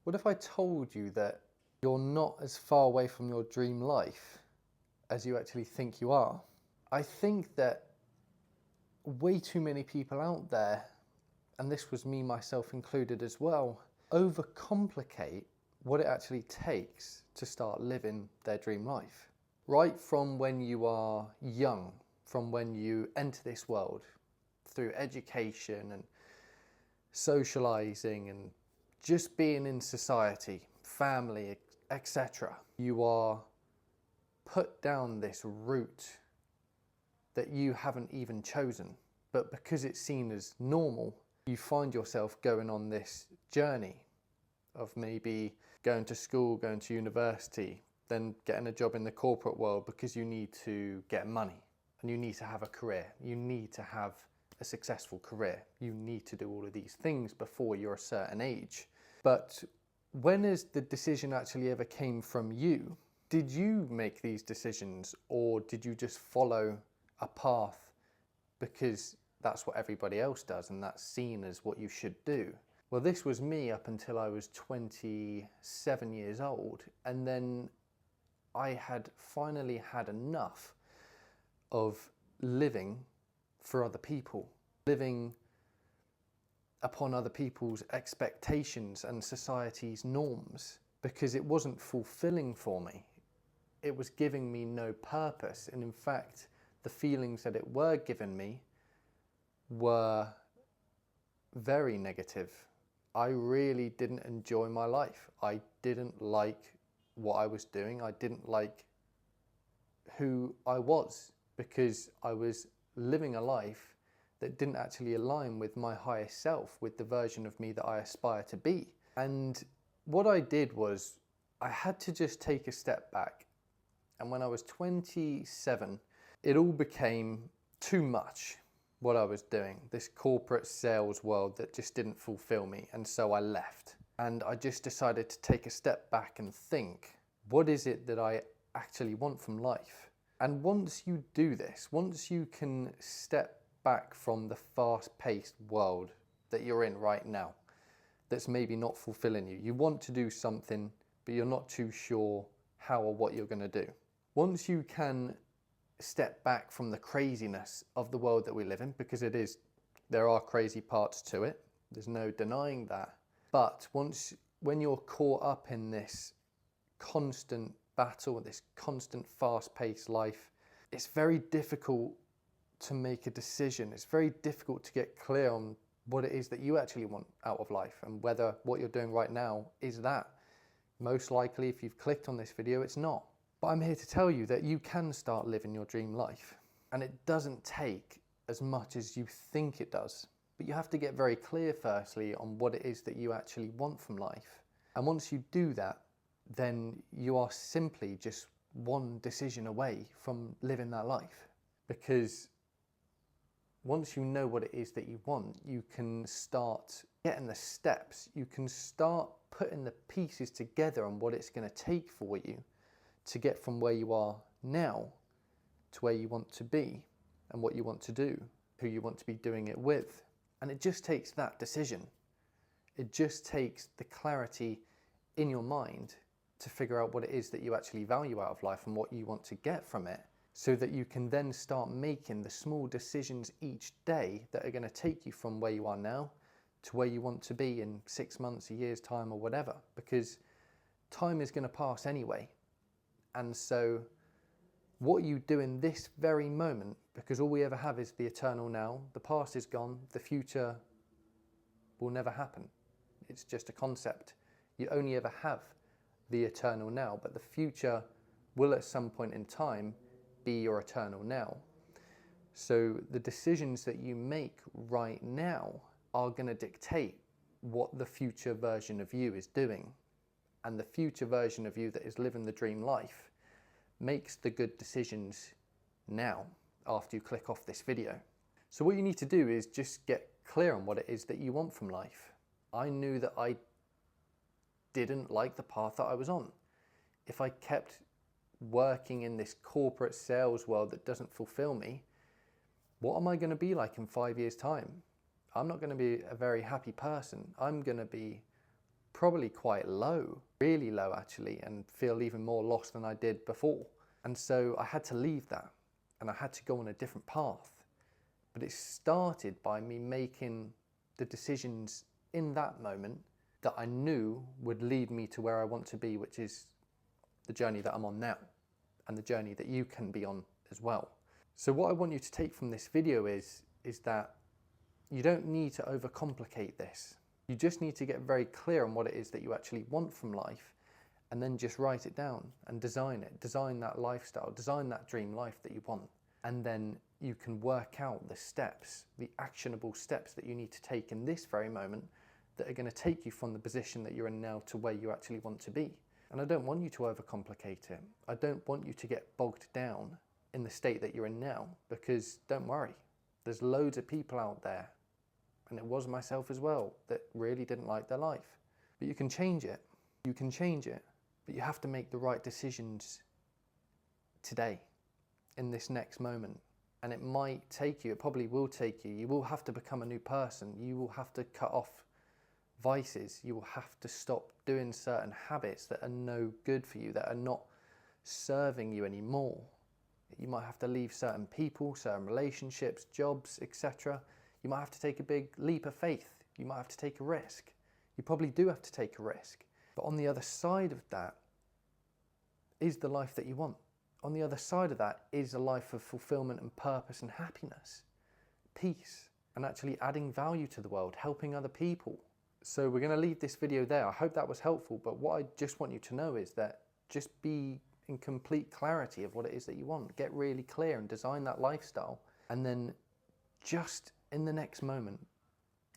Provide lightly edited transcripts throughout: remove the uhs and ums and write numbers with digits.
What if I told you that you're not as far away from your dream life as you actually think you are? I think that way too many people out there, and this was me myself included as well, overcomplicate what it actually takes to start living their dream life. Right from when you are young, from when you enter this world through education and socializing and just being in society, family, etc. You are put down this route that you haven't even chosen, but because it's seen as normal, you find yourself going on this journey of maybe going to school, going to university, then getting a job in the corporate world because you need to get money and you need to have a career. You need to have a successful career. You need to do all of these things before you're a certain age. But when has the decision actually ever came from you? Did you make these decisions, or did you just follow a path because that's what everybody else does and that's seen as what you should do? Well, this was me up until I was 27 years old, and then I had finally had enough of living for other people, living upon other people's expectations and society's norms, because it wasn't fulfilling for me. It was giving me no purpose, and in fact, the feelings that it were giving me were very negative. I really didn't enjoy my life. I didn't like what I was doing. I didn't like who I was, because I was living a life that didn't actually align with my highest self, with the version of me that I aspire to be. And what I did was I had to just take a step back. And when I was 27, it all became too much, what I was doing, this corporate sales world that just didn't fulfill me. And so I left. And I just decided to take a step back and think, what is it that I actually want from life? And once you do this, once you can step back from the fast-paced world that you're in right now, that's maybe not fulfilling you, you want to do something, but you're not too sure how or what you're going to do. Once you can step back from the craziness of the world that we live in, because there are crazy parts to it, there's no denying that. But when you're caught up in this constant battle, this constant fast-paced life, it's very difficult to make a decision. It's very difficult to get clear on what it is that you actually want out of life, and whether what you're doing right now is that. Most likely, if you've clicked on this video, it's not. But I'm here to tell you that you can start living your dream life, and it doesn't take as much as you think it does. But you have to get very clear firstly on what it is that you actually want from life. And once you do that, then you are simply just one decision away from living that life. Because once you know what it is that you want, you can start getting the steps. You can start putting the pieces together on what it's going to take for you to get from where you are now to where you want to be, and what you want to do, who you want to be doing it with. And it just takes that decision. It just takes the clarity in your mind to figure out what it is that you actually value out of life and what you want to get from it, so that you can then start making the small decisions each day that are going to take you from where you are now to where you want to be in 6 months, a year's time, or whatever. Because time is going to pass anyway. And so what you do in this very moment, because all we ever have is the eternal now, the past is gone, the future will never happen. It's just a concept. You only ever have the eternal now, but the future will at some point in time be your eternal now. So the decisions that you make right now are going to dictate what the future version of you is doing. And the future version of you that is living the dream life makes the good decisions now after you click off this video. So what you need to do is just get clear on what it is that you want from life. I knew that I didn't like the path that I was on. If I kept working in this corporate sales world that doesn't fulfill me, what am I going to be like in 5 years' time? I'm not going to be a very happy person. I'm going to be probably quite low, really low actually, and feel even more lost than I did before. And so I had to leave that and I had to go on a different path. But it started by me making the decisions in that moment that I knew would lead me to where I want to be, which is the journey that I'm on now and the journey that you can be on as well. So what I want you to take from this video is that you don't need to overcomplicate this. You just need to get very clear on what it is that you actually want from life, and then just write it down and design it. Design that lifestyle, design that dream life that you want. And then you can work out the steps, the actionable steps that you need to take in this very moment that are going to take you from the position that you're in now to where you actually want to be. And I don't want you to overcomplicate it. I don't want you to get bogged down in the state that you're in now, because don't worry, there's loads of people out there, and it was myself as well, that really didn't like their life. But you can change it. You can change it, but you have to make the right decisions today, in this next moment. And it might take you, it probably will take you. You will have to become a new person. You will have to cut off vices. You will have to stop doing certain habits that are no good for you, that are not serving you anymore. You might have to leave certain people, certain relationships, jobs, etc. You might have to take a big leap of faith. You might have to take a risk. You probably do have to take a risk. But on the other side of that is the life that you want. On the other side of that is a life of fulfillment and purpose and happiness, peace, and actually adding value to the world, helping other people. So we're going to leave this video there. I hope that was helpful, but what I just want you to know is that just be in complete clarity of what it is that you want. Get really clear and design that lifestyle, and then just in the next moment,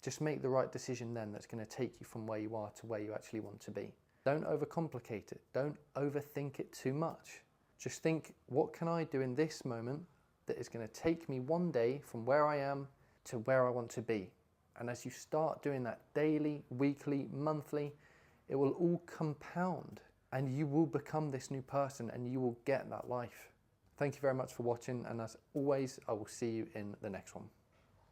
just make the right decision then that's going to take you from where you are to where you actually want to be. Don't overcomplicate it. Don't overthink it too much. Just think, what can I do in this moment that is going to take me one day from where I am to where I want to be? And as you start doing that daily, weekly, monthly, it will all compound and you will become this new person and you will get that life. Thank you very much for watching, and as always, I will see you in the next one.